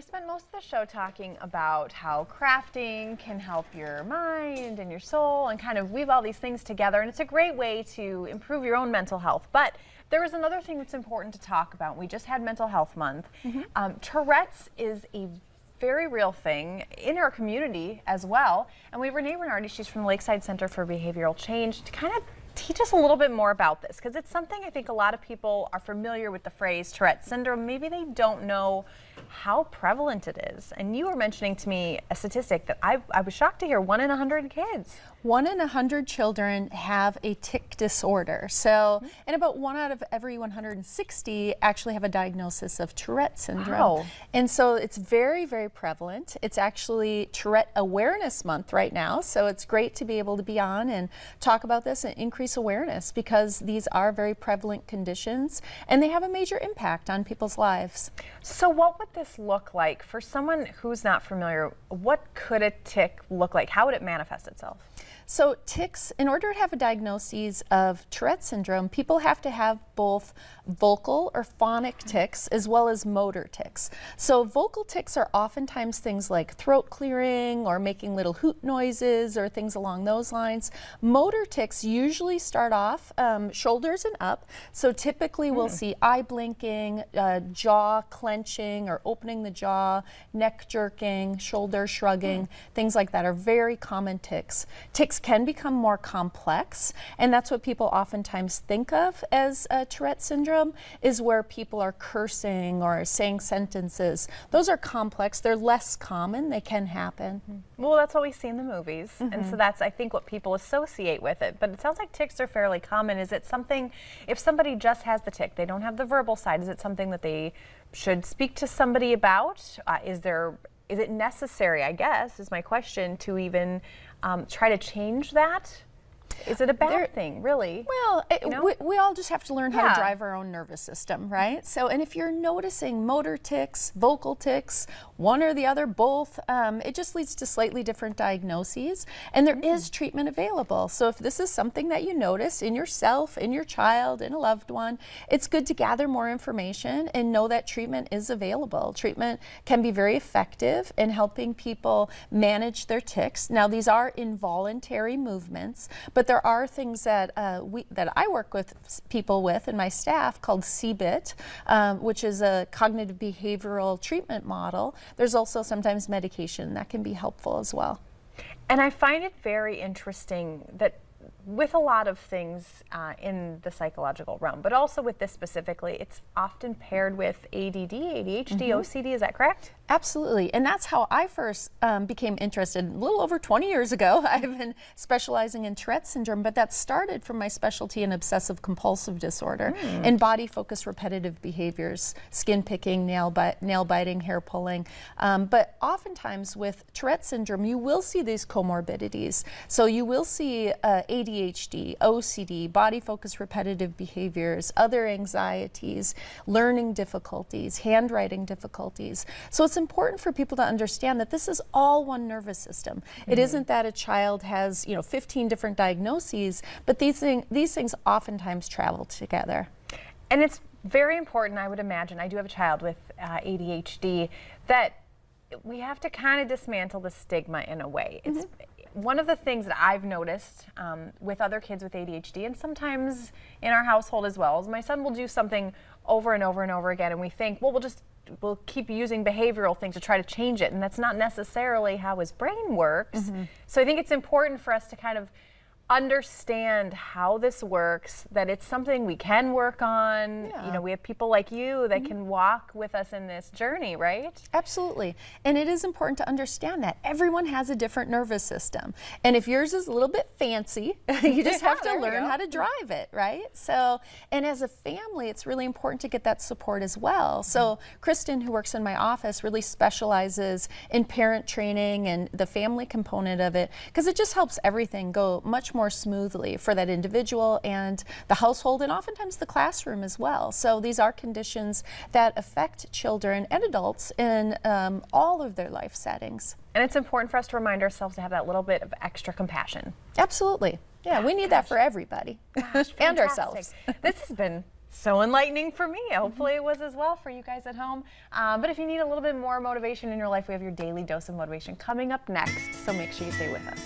we spent most of the show talking about how crafting can help your mind and your soul and kind of weave all these things together, and it's a great way to improve your own mental health. But there is another thing that's important to talk about. We just had Mental Health Month. Tourette's is a very real thing in our community as well, and we have Renee Renardi, she's from the Lakeside Center for Behavioral Change, to kind of teach us a little bit more about this, because it's something I think a lot of people are familiar with the phrase Tourette syndrome. Maybe they don't know how prevalent it is. And you were mentioning to me a statistic that I was shocked to hear: 1 in 100 kids. 1 in 100 children have a tic disorder. So, and about 1 out of every 160 actually have a diagnosis of Tourette syndrome. Wow. And so it's very, very prevalent. It's actually Tourette Awareness Month right now. So it's great to be able to be on and talk about this and increase awareness, because these are very prevalent conditions and they have a major impact on people's lives. So what would this look like for someone who's not familiar? What could a tic look like? How would it manifest itself? So tics, in order to have a diagnosis of Tourette syndrome, people have to have both vocal or phonic tics as well as motor tics. So vocal tics are oftentimes things like throat clearing or making little hoot noises or things along those lines. Motor tics usually start off shoulders and up. So typically we'll see eye blinking, jaw clenching or opening the jaw, neck jerking, shoulder shrugging, things like that are very common tics. Tics can become more complex, and that's what people oftentimes think of as Tourette syndrome, is where people are cursing or saying sentences. Those are complex. They're less common. They can happen. Well, that's what we see in the movies, and so that's, I think, what people associate with it. But it sounds like tics are fairly common. Is it something, if somebody just has the tic, they don't have the verbal side, is it something that they should speak to somebody about? Is it necessary, I guess, is my question, to even try to change that? Is it a bad thing, really? Well, we all just have to learn how to Yeah. drive our own nervous system, right? So, and if you're noticing motor tics, vocal tics, one or the other, both, it just leads to slightly different diagnoses, and there is treatment available. So if this is something that you notice in yourself, in your child, in a loved one, it's good to gather more information and know that treatment is available. Treatment can be very effective in helping people manage their tics. Now, these are involuntary movements, but there are things that that I work with people with and my staff called CBIT, which is a cognitive behavioral treatment model. There's also sometimes medication that can be helpful as well. And I find it very interesting that with a lot of things in the psychological realm, but also with this specifically, it's often paired with ADD, ADHD, OCD, is that correct? Absolutely, and that's how I first became interested. A little over 20 years ago, I've been specializing in Tourette syndrome, but that started from my specialty in obsessive compulsive disorder and body-focused repetitive behaviors, skin picking, nail biting, hair pulling. But oftentimes with Tourette syndrome, you will see these comorbidities. So you will see ADHD, OCD, body-focused repetitive behaviors, other anxieties, learning difficulties, handwriting difficulties. So it's important for people to understand that this is all one nervous system. It isn't that a child has, 15 different diagnoses, but these things oftentimes travel together. And it's very important, I would imagine, I do have a child with ADHD, that we have to kind of dismantle the stigma in a way. It's one of the things that I've noticed with other kids with ADHD, and sometimes in our household as well, is my son will do something over and over and over again, and we think, well, we'll keep using behavioral things to try to change it, and that's not necessarily how his brain works. So I think it's important for us to kind of understand how this works, that it's something we can work on. Yeah. We have people like you that can walk with us in this journey, right? Absolutely. And it is important to understand that everyone has a different nervous system. And if yours is a little bit fancy, you just have to learn how to drive it, right? So, and as a family, it's really important to get that support as well. So Kristen, who works in my office, really specializes in parent training and the family component of it, because it just helps everything go much more smoothly for that individual and the household, and oftentimes the classroom as well. So these are conditions that affect children and adults in all of their life settings. And it's important for us to remind ourselves to have that little bit of extra compassion. Absolutely. Yeah, we need that for everybody and ourselves. This has been So enlightening for me. Hopefully it was as well for you guys at home. But if you need a little bit more motivation in your life, we have your daily dose of motivation coming up next. So make sure you stay with us.